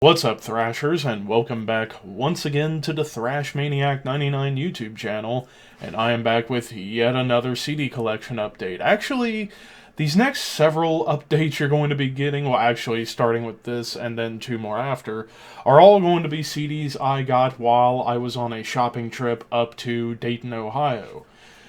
What's up, Thrashers, and welcome back once again to the Thrash Maniac 99 YouTube channel, and I am back with yet another CD collection update. Actually, these next several updates you're going to be getting, well actually starting with this and then two more after, are all going to be CDs I got while I was on a shopping trip up to Dayton, Ohio.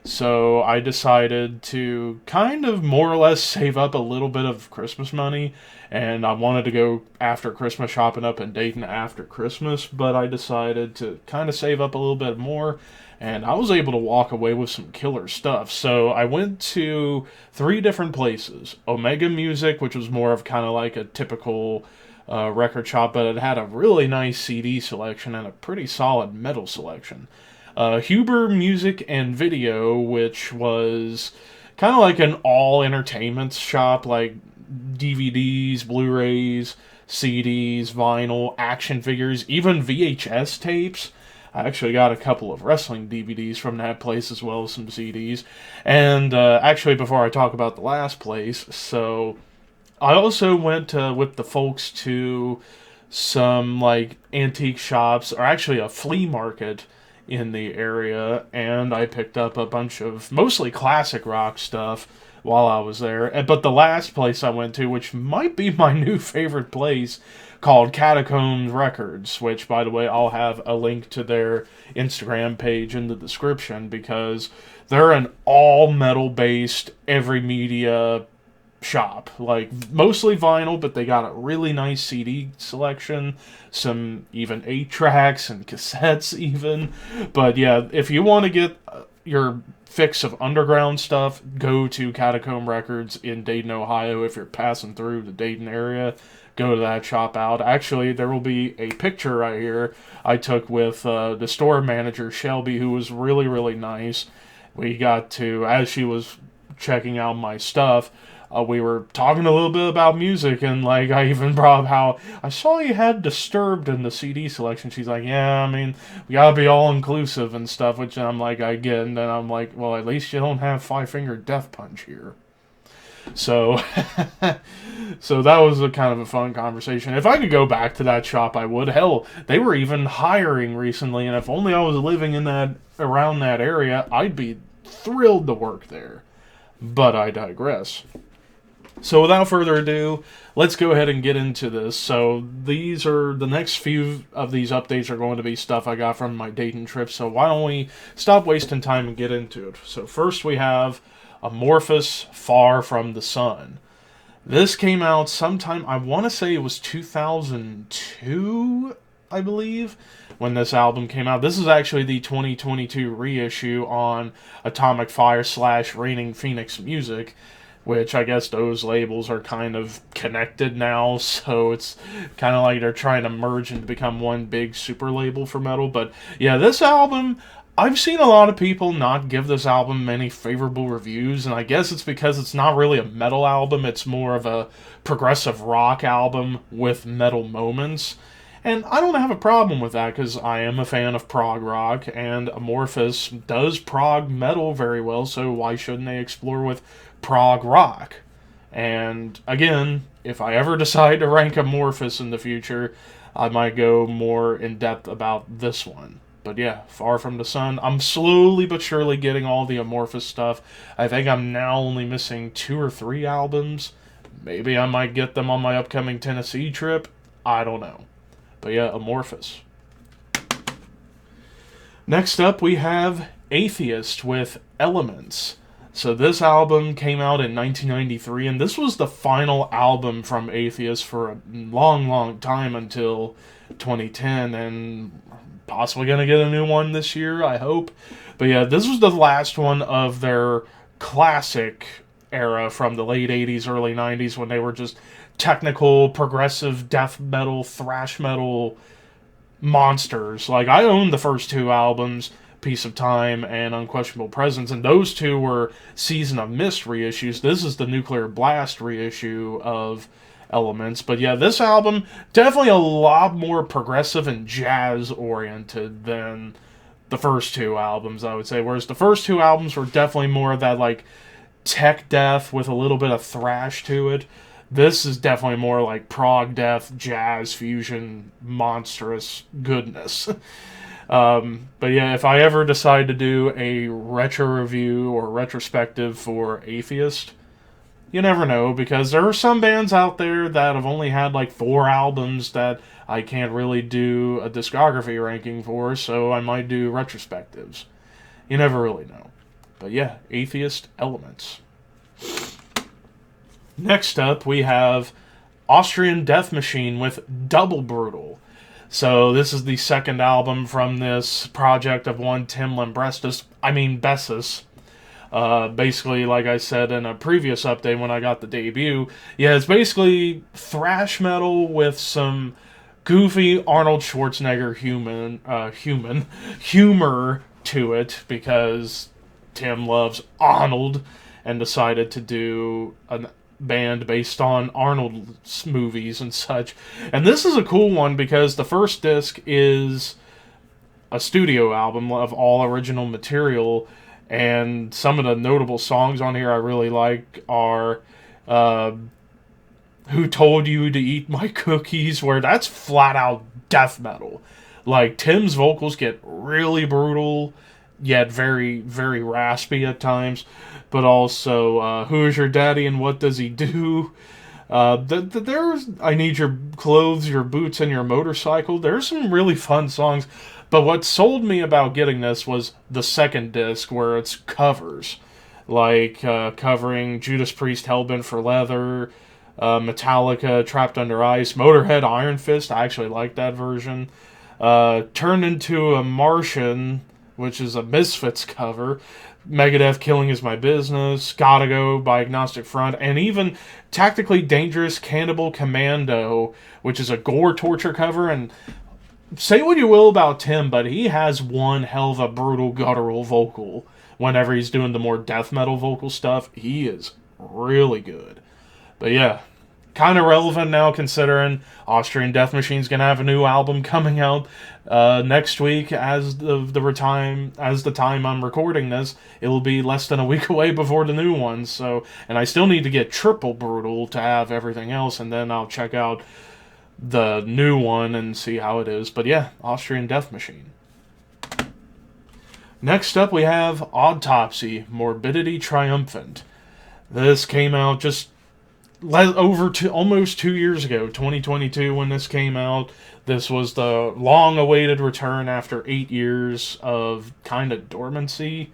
So I decided to kind of more or less save up a little bit of Christmas money, and I wanted to go after Christmas shopping up in Dayton after Christmas, but I decided to kind of save up a little bit more, and I was able to walk away with some killer stuff. So I went to three different places. Omega Music, which was more of kind of like a typical record shop, but it had a really nice CD selection and a pretty solid metal selection. Huber Music and Video, which was kind of like an all-entertainment shop, like DVDs, Blu-rays, CDs, vinyl, action figures, even VHS tapes. I actually got a couple of wrestling DVDs from that place as well as some CDs. And actually, before I talk about the last place, so I also went with the folks to some like antique shops, or actually a flea market in the area, and I picked up a bunch of mostly classic rock stuff while I was there. But the last place I went to, which might be my new favorite place, called Catacomb Records, which, by the way, I'll have a link to their Instagram page in the description, because they're an all-metal based, every media shop, like mostly vinyl, but they got a really nice CD selection, some even 8-tracks and cassettes even. But yeah, if you want to get your fix of underground stuff, go to Catacomb Records in Dayton, Ohio. If you're passing through the Dayton area, go to that shop out. Actually, there will be a picture right here I took with the store manager, Shelby, who was really, really nice. We got to, as she was checking out my stuff, we were talking a little bit about music, and like I even brought up how I saw you had Disturbed in the CD selection. She's like, yeah, I mean, we gotta be all inclusive and stuff, which I'm like, I get, and then I'm like, well, at least you don't have Five Finger Death Punch here. So, so that was a kind of a fun conversation. If I could go back to that shop, I would. Hell, they were even hiring recently, and if only I was living in around that area, I'd be thrilled to work there. But I digress. So without further ado, let's go ahead and get into this. So these are, the next few of these updates are going to be stuff I got from my Dayton trip. So why don't we stop wasting time and get into it. So first we have Amorphis, Far From the Sun. This came out sometime, I want to say it was 2002, I believe, when this album came out. This is actually the 2022 reissue on Atomic Fire / Reigning Phoenix Music, which I guess those labels are kind of connected now, so it's kind of like they're trying to merge and become one big super label for metal. But yeah, this album, I've seen a lot of people not give this album many favorable reviews, and I guess it's because it's not really a metal album, it's more of a progressive rock album with metal moments. And I don't have a problem with that, because I am a fan of prog rock, and Amorphis does prog metal very well, so why shouldn't they explore with prog rock? And again, if I ever decide to rank Amorphis in the future, I might go more in depth about this one. But yeah, Far From the Sun, I'm slowly but surely getting all the Amorphis stuff. I think I'm now only missing 2 or 3 albums. Maybe I might get them on my upcoming Tennessee trip. I don't know. But yeah, Amorphis. Next up, we have Atheist with Elements. So this album came out in 1993, and this was the final album from Atheist for a long, long time until 2010, and possibly going to get a new one this year, I hope. But yeah, this was the last one of their classic era from the late 80s, early 90s, when they were just technical, progressive, death metal, thrash metal monsters. Like, I owned the first 2 albums, Piece of Time and Unquestionable Presence, and those 2 were Season of Mist reissues. This is the Nuclear Blast reissue of Elements. But yeah, this album, definitely a lot more progressive and jazz-oriented than the first 2 albums, I would say. Whereas the first 2 albums were definitely more of that, like, tech death with a little bit of thrash to it. This is definitely more like prog death, jazz, fusion, monstrous goodness. But yeah, if I ever decide to do a retro review or retrospective for Atheist, you never know, because there are some bands out there that have only had like 4 albums that I can't really do a discography ranking for, so I might do retrospectives. You never really know. But yeah, Atheist Elements. Next up, we have Austrian Death Machine with Double Brutal. So this is the second album from this project of one Tim Bessis. Basically, like I said in a previous update when I got the debut, yeah, it's basically thrash metal with some goofy Arnold Schwarzenegger humor to it, because Tim loves Arnold and decided to do a band based on Arnold's movies and such. And this is a cool one because the first disc is a studio album of all original material, and some of the notable songs on here I really like are Who Told You to Eat My Cookies, where that's flat out death metal. Like, Tim's vocals get really brutal, yet very, very raspy at times. But also, Who Is Your Daddy and What Does He Do? There's I Need Your Clothes, Your Boots, and Your Motorcycle. There's some really fun songs. But what sold me about getting this was the second disc, where it's covers. Like covering Judas Priest, Hellbent for Leather, Metallica, Trapped Under Ice, Motorhead, Iron Fist. I actually like that version. Turned Into a Martian, which is a Misfits cover. Megadeth, Killing Is My Business, Gotta Go by Agnostic Front, and even Tactically Dangerous Cannibal Commando, which is a gore torture cover. And say what you will about Tim, but he has one hell of a brutal guttural vocal. Whenever he's doing the more death metal vocal stuff, he is really good. But yeah, kind of relevant now considering Austrian Death Machine's gonna have a new album coming out next week. As the time I'm recording this, it will be less than a week away before the new one. So, and I still need to get Triple Brutal to have everything else, and then I'll check out the new one and see how it is. But yeah, Austrian Death Machine. Next up, we have Autopsy, Morbidity Triumphant. This came out just almost 2 years ago, 2022, when this came out. This was the long-awaited return after 8 years of kind of dormancy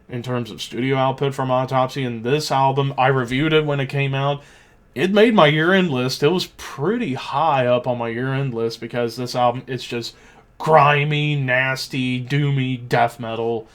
in terms of studio output from Autopsy. And this album, I reviewed it when it came out. It made my year-end list. It was pretty high up on my year-end list because this album, it's just grimy, nasty, doomy death metal.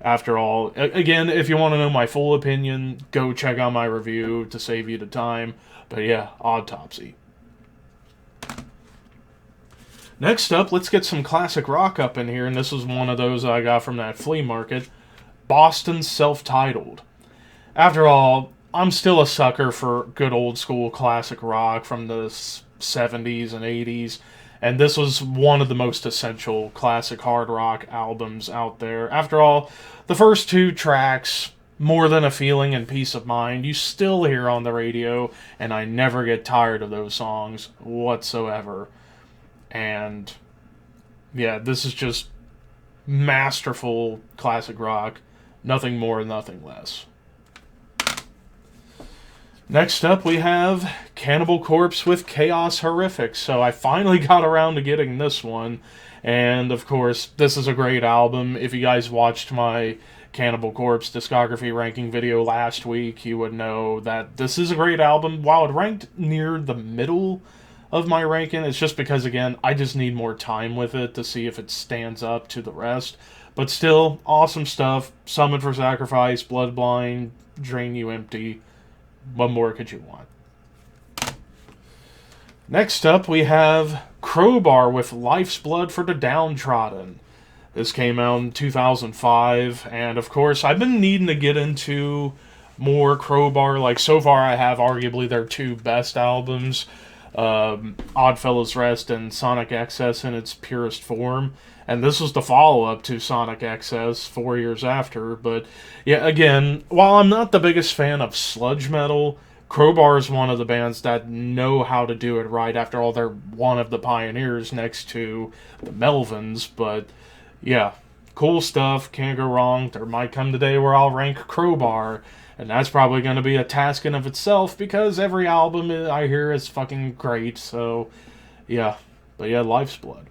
After all, again, if you want to know my full opinion, go check out my review to save you the time. But yeah, Autopsy. Next up, let's get some classic rock up in here, and this was one of those I got from that flea market. Boston Self-Titled. After all, I'm still a sucker for good old school classic rock from the 70s and 80s. And this was one of the most essential classic hard rock albums out there. After all, the first 2 tracks, More Than a Feeling and Peace of Mind, you still hear on the radio, and I never get tired of those songs whatsoever. And yeah, this is just masterful classic rock. Nothing more, nothing less. Next up, we have Cannibal Corpse with Chaos Horrific. So I finally got around to getting this one. And of course, this is a great album. If you guys watched my Cannibal Corpse discography ranking video last week, you would know that this is a great album. While it ranked near the middle of my ranking, it's just because, again, I just need more time with it to see if it stands up to the rest. But still, awesome stuff. Summon for Sacrifice, Bloodblind, Drain You Empty. What more could you want? Next up, we have Crowbar with Lifesblood for the Downtrodden. This came out in 2005, and of course, I've been needing to get into more Crowbar. Like, so far I have arguably their 2 best albums, Oddfellows Rest and Sonic Excess in its purest form. And this was the follow-up to Sonic Excess 4 years after. But yeah, again, while I'm not the biggest fan of sludge metal, Crowbar is one of the bands that know how to do it right. After all, they're one of the pioneers next to the Melvins. But yeah, cool stuff. Can't go wrong. There might come the day where I'll rank Crowbar, and that's probably going to be a task in of itself because every album I hear is fucking great. So yeah, but yeah, Lifesblood.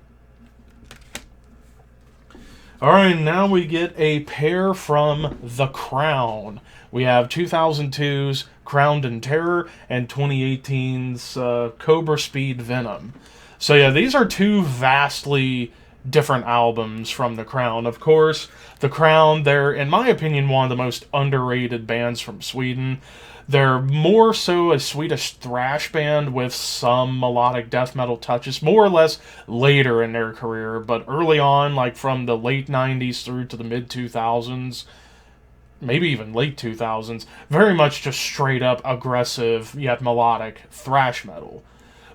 Alright, now we get a pair from The Crown. We have 2002's Crowned in Terror and 2018's Cobra Speed Venom. So yeah, these are two vastly different albums from The Crown. Of course, The Crown, they're, in my opinion, one of the most underrated bands from Sweden. They're more so a Swedish thrash band with some melodic death metal touches, more or less later in their career, but early on, like from the late 90s through to the mid 2000s, maybe even late 2000s, very much just straight up aggressive yet melodic thrash metal.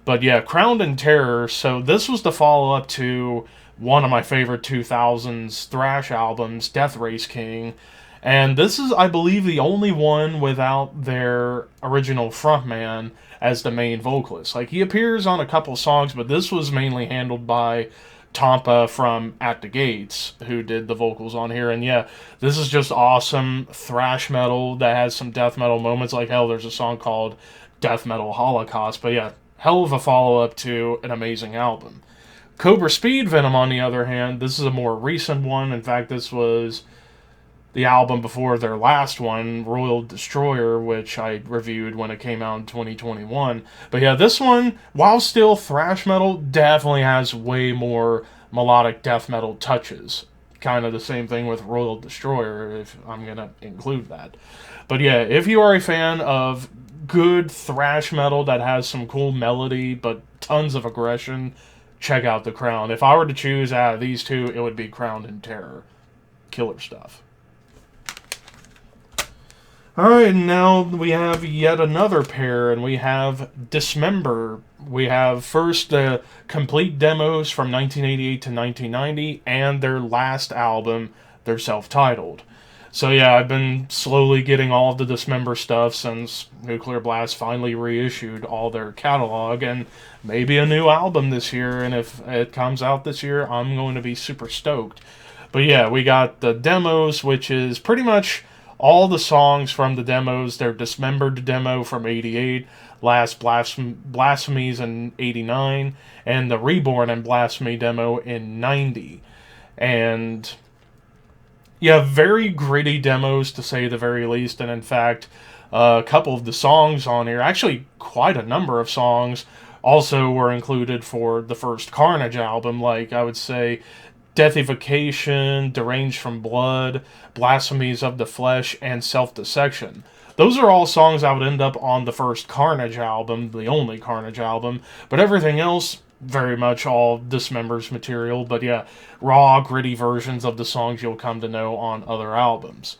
But yeah, Crowned in Terror, so this was the follow-up to one of my favorite 2000s thrash albums, Death Race King. And this is, I believe, the only one without their original frontman as the main vocalist. Like, he appears on a couple songs, but this was mainly handled by Tompa from At the Gates, who did the vocals on here. And yeah, this is just awesome thrash metal that has some death metal moments. Like, hell, there's a song called Death Metal Holocaust. But yeah, hell of a follow-up to an amazing album. Cobra Speed Venom, on the other hand, this is a more recent one. In fact, this was the album before their last one, Royal Destroyer, which I reviewed when it came out in 2021. But yeah, this one, while still thrash metal, definitely has way more melodic death metal touches. Kind of the same thing with Royal Destroyer, if I'm going to include that. But yeah, if you are a fan of good thrash metal that has some cool melody, but tons of aggression, check out The Crown. If I were to choose out of these two, it would be Crowned in Terror. Killer stuff. Alright, now we have yet another pair, and we have Dismember. We have first the complete demos from 1988 to 1990, and their last album, their self-titled. So yeah, I've been slowly getting all of the Dismember stuff since Nuclear Blast finally reissued all their catalog, and maybe a new album this year, and if it comes out this year, I'm going to be super stoked. But yeah, we got the demos, which is pretty much all the songs from the demos. Their Dismembered demo from 88, Last Blasphemies in 89, and the Reborn and Blasphemy demo in 90. And yeah, very gritty demos to say the very least. And in fact, a couple of the songs on here, actually quite a number of songs, also were included for the first Carnage album. Like, I would say Deathification, Deranged from Blood, Blasphemies of the Flesh, and Self-Dissection. Those are all songs that would end up on the first Carnage album, the only Carnage album, but everything else, very much all Dismember's material. But yeah, raw, gritty versions of the songs you'll come to know on other albums.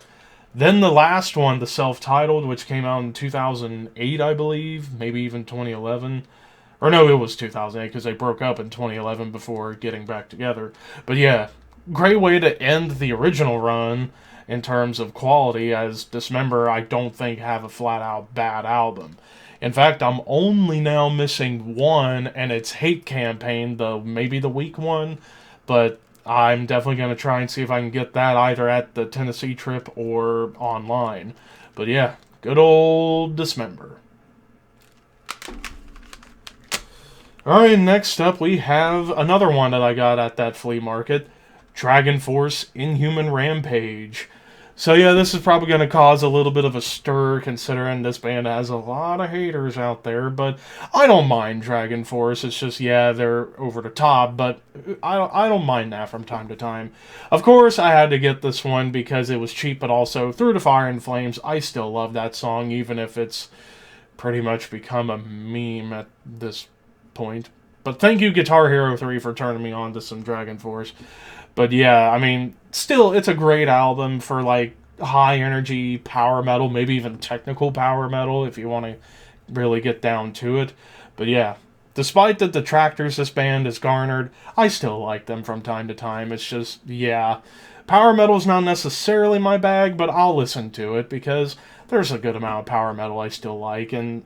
Then the last one, the self-titled, which came out in 2008, I believe, maybe even 2011. Or no, it was 2008 because they broke up in 2011 before getting back together. But yeah, great way to end the original run in terms of quality, as Dismember, I don't think, have a flat-out bad album. In fact, I'm only now missing one, and it's Hate Campaign, maybe the weak one, but I'm definitely going to try and see if I can get that either at the Tennessee trip or online. But yeah, good old Dismember. Alright, next up we have another one that I got at that flea market, Dragonforce, Inhuman Rampage. So yeah, this is probably going to cause a little bit of a stir, considering this band has a lot of haters out there, but I don't mind Dragonforce. It's just, yeah, they're over the top, but I don't mind that from time to time. Of course, I had to get this one because it was cheap, but also Through the Fire and Flames. I still love that song, even if it's pretty much become a meme at this point. But thank you, Guitar Hero 3, for turning me on to some Dragonforce. But yeah, I mean, still, it's a great album for, like, high-energy power metal, maybe even technical power metal, if you want to really get down to it. But yeah, Despite the detractors this band has garnered, I still like them from time to time. It's just, yeah, power metal's not necessarily my bag, but I'll listen to it because there's a good amount of power metal I still like, and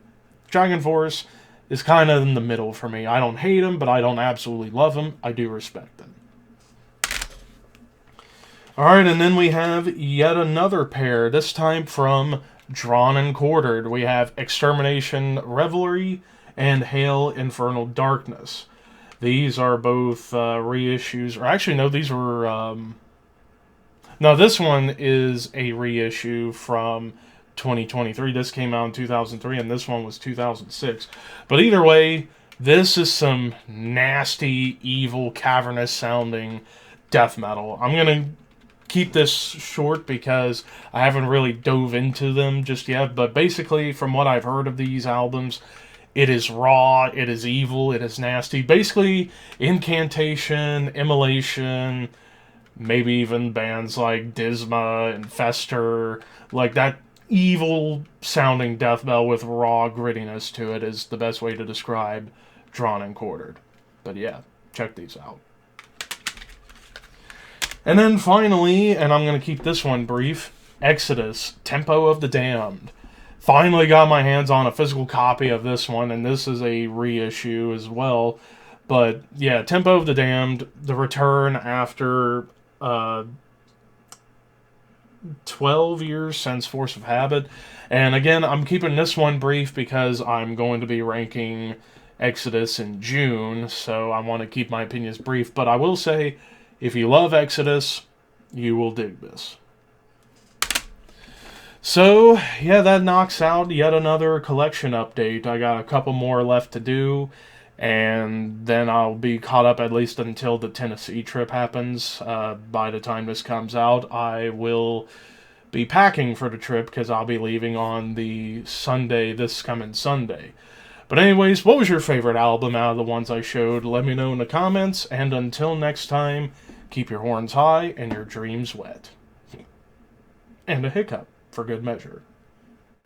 Dragonforce is kind of in the middle for me. I don't hate them, but I don't absolutely love them. I do respect them. Alright, and then we have yet another pair, this time from Drawn and Quartered. We have Extermination Revelry and Hail Infernal Darkness. These are both reissues, or actually no, these were... no, this one is a reissue from 2023. This came out in 2003, and this one was 2006. But either way, this is some nasty, evil, cavernous-sounding death metal. I'm going to keep this short because I haven't really dove into them just yet, but basically, from what I've heard of these albums, it is raw, it is evil, it is nasty. Basically, incantation, immolation, maybe even bands like Disma and Fester, like that evil-sounding death metal with raw grittiness to it is the best way to describe Drawn and Quartered. But yeah, check these out. And then finally, and I'm going to keep this one brief, Exodus, Tempo of the Damned. Finally got my hands on a physical copy of this one, and this is a reissue as well. But yeah, Tempo of the Damned, the return after 12 years since Force of Habit. And again, I'm keeping this one brief because I'm going to be ranking Exodus in June, so I want to keep my opinions brief. But I will say, if you love Exodus, you will dig this. So, yeah, that knocks out yet another collection update. I got a couple more left to do, and then I'll be caught up at least until the Tennessee trip happens. By the time this comes out, I will be packing for the trip because I'll be leaving on the Sunday, this coming Sunday. But anyways, what was your favorite album out of the ones I showed? Let me know in the comments, and until next time, keep your horns high and your dreams wet. And a hiccup, for good measure.